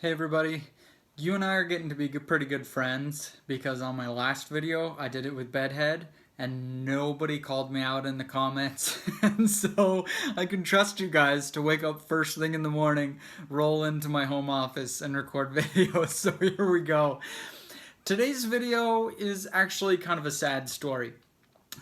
Hey everybody, you and I are getting to be pretty good friends because on my last video I did it with Bedhead and nobody called me out in the comments. And so I can trust you guys to wake up first thing in the morning, roll into my home office and record videos. So here we go. Today's video is actually kind of a sad story.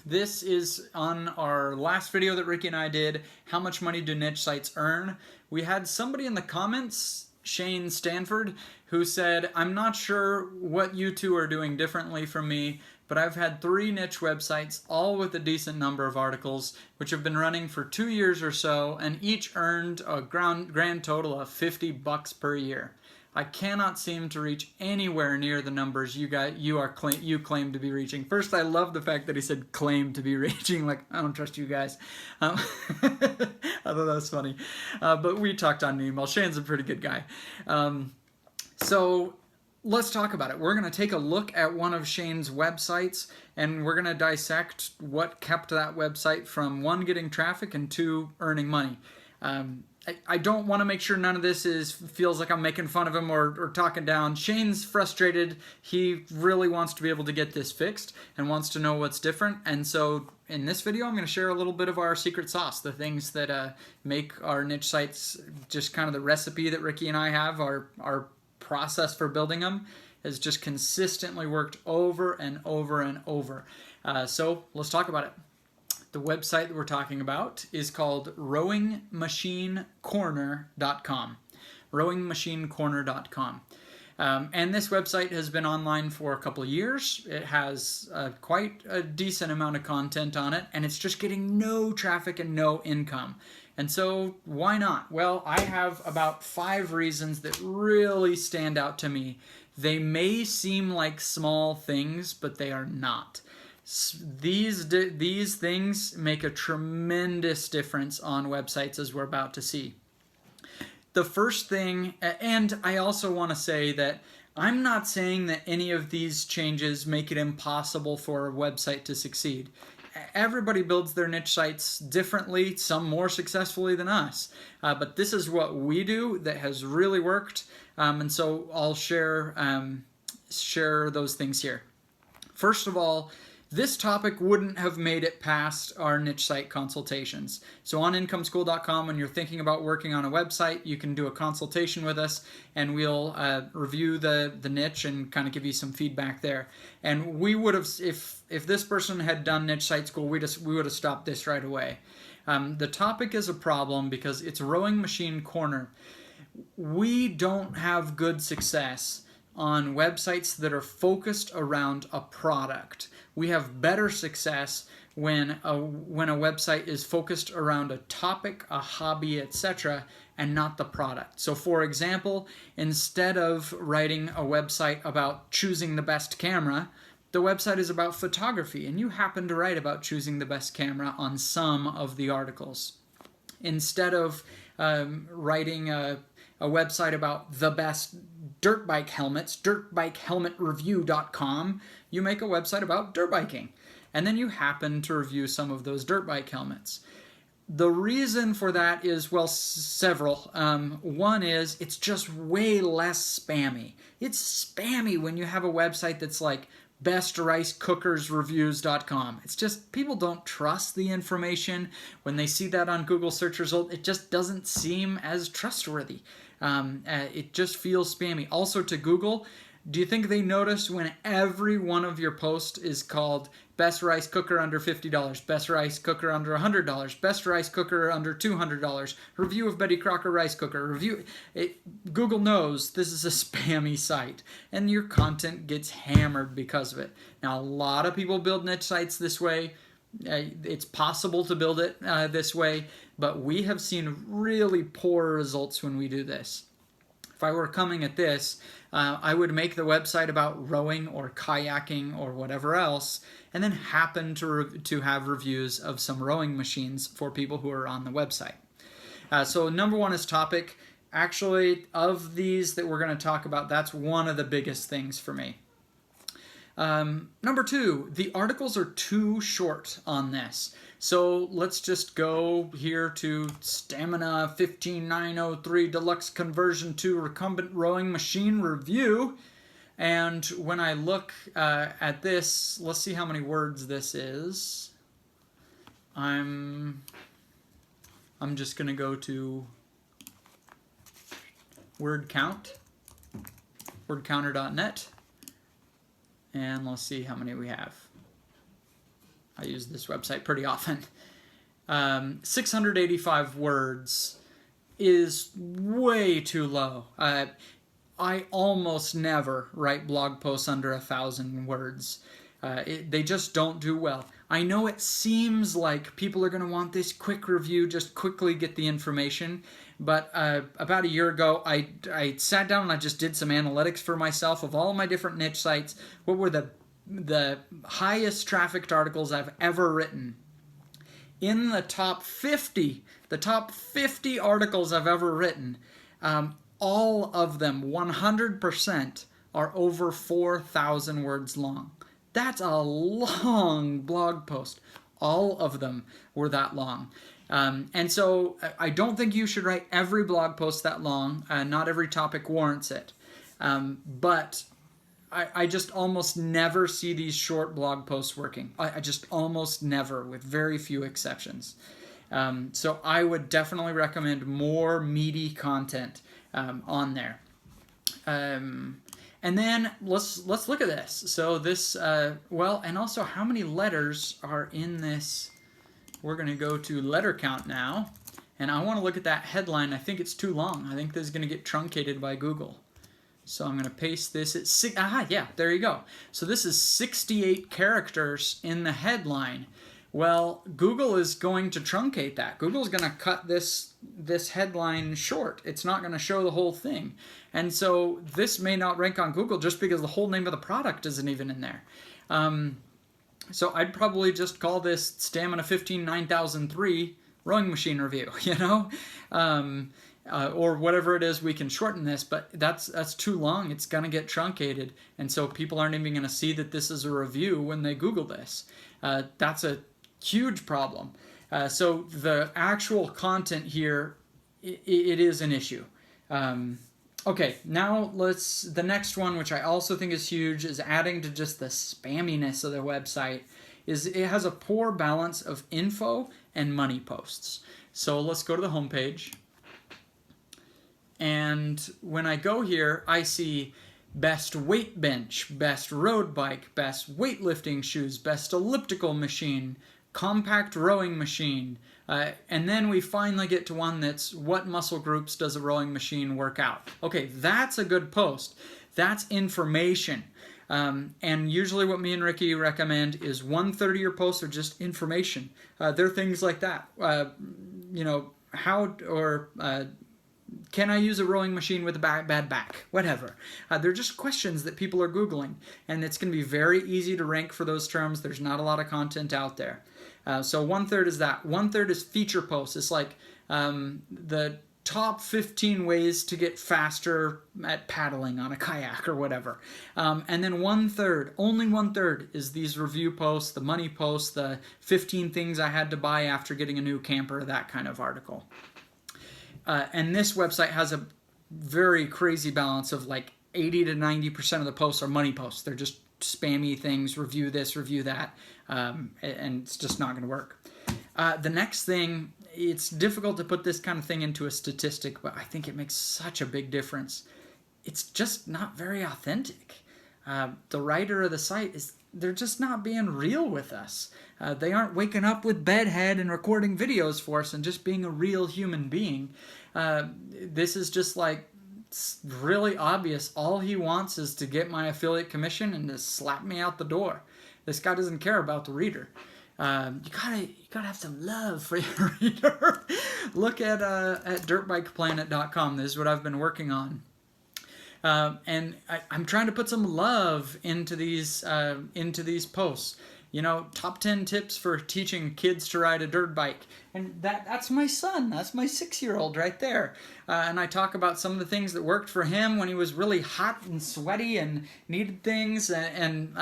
This is on our last video that Ricky and I did, how much money do niche sites earn? We had somebody in the comments, Shane Stanford, who said, I'm not sure what you two are doing differently from me, but I've had 3 niche websites, all with a decent number of articles, which have been running for 2 years or so, and each earned a grand total of $50 per year. I cannot seem to reach anywhere near the numbers you claim to be reaching. First, I love the fact that he said claim to be reaching. Like, I don't trust you guys. I thought that was funny. But we talked on email. Shane's a pretty good guy. So let's talk about it. We're going to take a look at one of Shane's websites, and we're going to dissect what kept that website from 1, getting traffic, and 2, earning money. I don't want to make sure none of this feels like I'm making fun of him or talking down. Shane's frustrated. He really wants to be able to get this fixed and wants to know what's different. And so in this video, I'm going to share a little bit of our secret sauce, the things that make our niche sites, just kind of the recipe that Ricky and I have, our process for building them has just consistently worked over and over and over. So let's talk about it. The website that we're talking about is called rowingmachinecorner.com. rowingmachinecorner.com. And this website has been online for a couple of years. It has quite a decent amount of content on it, and it's just getting no traffic and no income. And so why not? Well, I have about 5 reasons that really stand out to me. They may seem like small things, but they are not. These things make a tremendous difference on websites, as we're about to see. The first thing, and I also want to say that I'm not saying that any of these changes make it impossible for a website to succeed. Everybody builds their niche sites differently, some more successfully than us. But this is what we do that has really worked, and so I'll share those things here. First of all, this topic wouldn't have made it past our niche site consultations. So on incomeschool.com, when you're thinking about working on a website, you can do a consultation with us, and we'll review the niche and kind of give you some feedback there. And we would have, if this person had done niche site school, we would have stopped this right away. The topic is a problem because it's Rowing Machine Corner. We don't have good success on websites that are focused around a product. We have better success when a website is focused around a topic, a hobby, etc., and not the product. So for example, instead of writing a website about choosing the best camera, the website is about photography, and you happen to write about choosing the best camera on some of the articles. Instead of writing a website about the best dirt bike helmets, dirtbikehelmetreview.com, you make a website about dirt biking. And then you happen to review some of those dirt bike helmets. The reason for that is, well, several. One is it's just way less spammy. It's spammy when you have a website that's like bestricecookersreviews.com. It's just, people don't trust the information. When they see that on Google search result, it just doesn't seem as trustworthy. It just feels spammy. Also to Google, do you think they notice when every one of your posts is called best rice cooker under $50, best rice cooker under $100, best rice cooker under $200, review of Betty Crocker rice cooker, Google knows this is a spammy site, and your content gets hammered because of it. Now, a lot of people build niche sites this way. It's possible to build it this way, but we have seen really poor results when we do this. If I were coming at this, I would make the website about rowing or kayaking or whatever else, and then happen to have reviews of some rowing machines for people who are on the website. So number 1 is topic. Actually, of these that we're going to talk about, that's one of the biggest things for me. Number 2, the articles are too short on this. So let's just go here to Stamina 15903 Deluxe Conversion to Recumbent Rowing Machine Review. And when I look at this, let's see how many words this is. I'm just going to go to word count, wordcounter.net, and let's see how many we have. I use this website pretty often. 685 words is way too low. I almost never write blog posts under 1,000 words. They just don't do well. I know it seems like people are going to want this quick review, just quickly get the information, but about a year ago, I sat down and I just did some analytics for myself of all of my different niche sites. What were the highest trafficked articles I've ever written? In the top 50 articles I've ever written, all of them, 100%, are over 4,000 words long. That's a long blog post. All of them were that long. And so I don't think you should write every blog post that long. Not every topic warrants it. But I just almost never see these short blog posts working. I just almost never, with very few exceptions. So I would definitely recommend more meaty content on there. And then let's look at this. So this, well, and also how many letters are in this? We're going to go to letter count now. And I want to look at that headline. I think it's too long. I think this is going to get truncated by Google. So I'm going to paste this at yeah, there you go. So this is 68 characters in the headline. Well, Google is going to truncate that. Google's going to cut this headline short. It's not going to show the whole thing. And so this may not rank on Google just because the whole name of the product isn't even in there. So I'd probably just call this Stamina 159,003 Rowing Machine Review, you know? Or whatever it is, we can shorten this, but that's too long. It's going to get truncated, and so people aren't even going to see that this is a review when they Google this. That's a huge problem. So the actual content here, it is an issue. Okay, now the next one, which I also think is huge, is adding to just the spamminess of the website, is it has a poor balance of info and money posts. So let's go to the homepage. And when I go here, I see best weight bench, best road bike, best weightlifting shoes, best elliptical machine, compact rowing machine. And then we finally get to one that's what muscle groups does a rowing machine work out? Okay, that's a good post. That's information. And usually what me and Ricky recommend is 1/3 of your posts are just information. They're things like that. You know, how or... can I use a rowing machine with a bad back? Whatever. They're just questions that people are Googling, and it's going to be very easy to rank for those terms. There's not a lot of content out there. So 1/3 is that. 1/3 is feature posts. It's like the top 15 ways to get faster at paddling on a kayak or whatever. And then 1/3, only 1/3, is these review posts, the money posts, the 15 things I had to buy after getting a new camper, that kind of article. And this website has a very crazy balance of like 80 to 90% of the posts are money posts. They're just spammy things, review this, review that, and it's just not going to work. The next thing, it's difficult to put this kind of thing into a statistic, but I think it makes such a big difference. It's just not very authentic. The writer of the site they're just not being real with us. They aren't waking up with bedhead and recording videos for us and just being a real human being. This is just like really obvious. All he wants is to get my affiliate commission and to slap me out the door. This guy doesn't care about the reader. You gotta have some love for your reader. Look at dirtbikeplanet.com. This is what I've been working on. And I'm trying to put some love into these posts. You know, top 10 tips for teaching kids to ride a dirt bike. And that's my son. That's my 6-year-old right there. And I talk about some of the things that worked for him when he was really hot and sweaty and needed things. And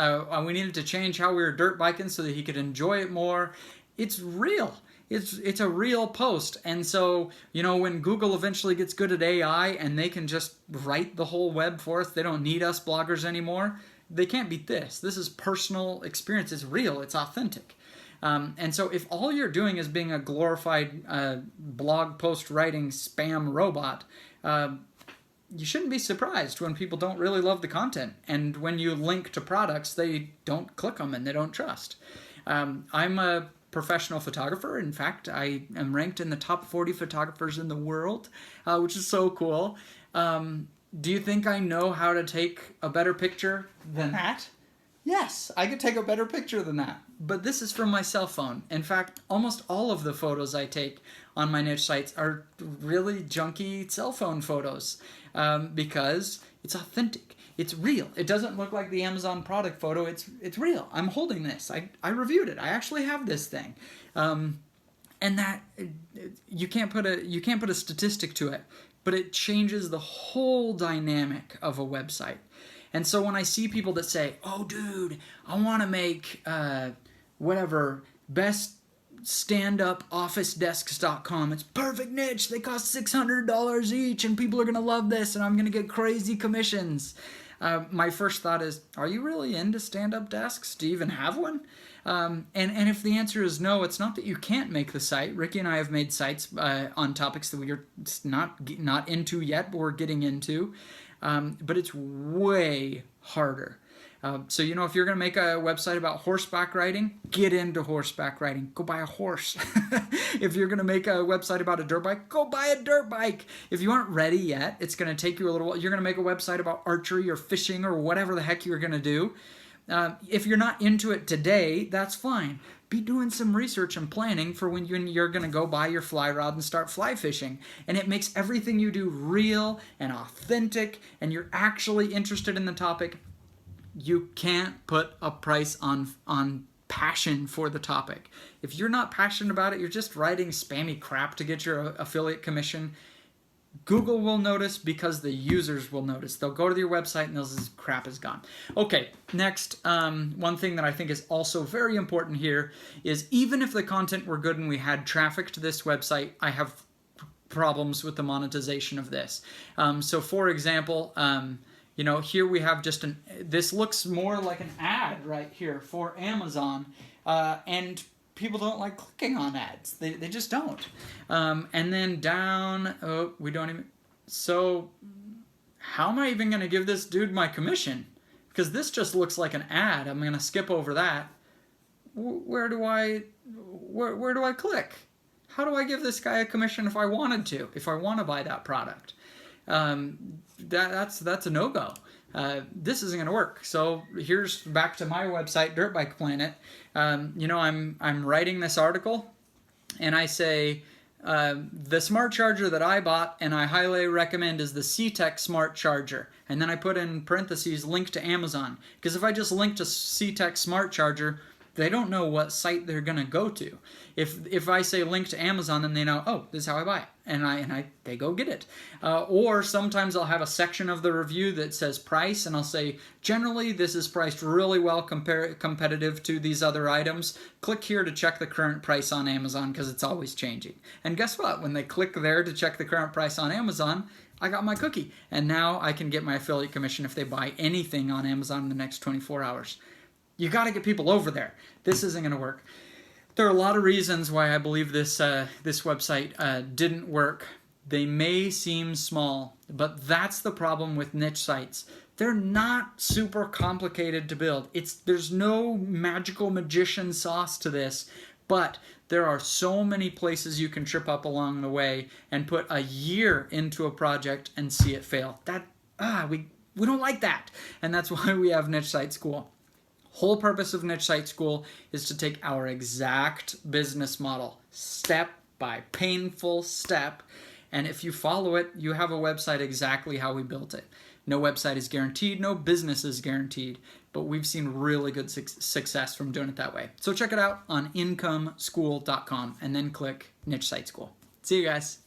we needed to change how we were dirt biking so that he could enjoy it more. it's real. It's a real post. And so, you know, when Google eventually gets good at AI and they can just write the whole web for us, they don't need us bloggers anymore, they can't beat this. This is personal experience. It's real. It's authentic. And so if all you're doing is being a glorified blog post writing spam robot, you shouldn't be surprised when people don't really love the content. And when you link to products, they don't click them and they don't trust. I'm a professional photographer. In fact, I am ranked in the top 40 photographers in the world, which is so cool. Do you think I know how to take a better picture than that? Yes, I could take a better picture than that. But this is from my cell phone. In fact, almost all of the photos I take on my niche sites are really junky cell phone photos because it's authentic. It's real. It doesn't look like the Amazon product photo. It's real. I'm holding this. I reviewed it. I actually have this thing. And that you can't put a statistic to it, but it changes the whole dynamic of a website. And so when I see people that say, "Oh, dude, I want to make whatever best standupofficedesks.com. It's perfect niche. They cost $600 each, and people are gonna love this, and I'm gonna get crazy commissions." My first thought is, are you really into stand-up desks? Do you even have one? And if the answer is no, it's not that you can't make the site. Ricky and I have made sites on topics that we are not into yet, but we're getting into. But it's way harder. So, you know, if you're going to make a website about horseback riding, get into horseback riding. Go buy a horse. If you're going to make a website about a dirt bike, go buy a dirt bike. If you aren't ready yet, it's going to take you a little while. You're going to make a website about archery or fishing or whatever the heck you're going to do. If you're not into it today, that's fine. Be doing some research and planning for when you're going to go buy your fly rod and start fly fishing. And it makes everything you do real and authentic, and you're actually interested in the topic. You can't put a price on passion for the topic. If you're not passionate about it, you're just writing spammy crap to get your affiliate commission. Google will notice because the users will notice. They'll go to your website and this crap is gone. Okay, next, one thing that I think is also very important here is even if the content were good and we had traffic to this website, I have problems with the monetization of this. So for example, you know, here we have just this looks more like an ad right here for Amazon, and people don't like clicking on ads. They just don't. And then down, oh, we don't even, so how am I even going to give this dude my commission? Because this just looks like an ad. I'm going to skip over that. Where do I click? How do I give this guy a commission if I wanted to, if I want to buy that product? That's a no-go. This isn't going to work. So here's back to my website, Dirt Bike Planet. You know, I'm writing this article, and I say the smart charger that I bought and I highly recommend is the CTEK smart charger. And then I put in parentheses link to Amazon, because if I just link to CTEK smart charger, they don't know what site they're going to go to. If I say link to Amazon, then they know, oh, this is how I buy it, and they go get it. Or sometimes I'll have a section of the review that says price, and I'll say, generally this is priced really well competitive to these other items. Click here to check the current price on Amazon because it's always changing. And guess what? When they click there to check the current price on Amazon, I got my cookie, and now I can get my affiliate commission if they buy anything on Amazon in the next 24 hours. You got to get people over there. This isn't going to work. There are a lot of reasons why I believe this website didn't work. They may seem small, but that's the problem with niche sites. They're not super complicated to build. There's no magical magician sauce to this, but there are so many places you can trip up along the way and put a year into a project and see it fail. We don't like that, and that's why we have Niche Site School. Whole purpose of Niche Site School is to take our exact business model, step by painful step, and if you follow it, you have a website exactly how we built it. No website is guaranteed, no business is guaranteed, but we've seen really good success from doing it that way. So check it out on incomeschool.com and then click Niche Site School. See you guys.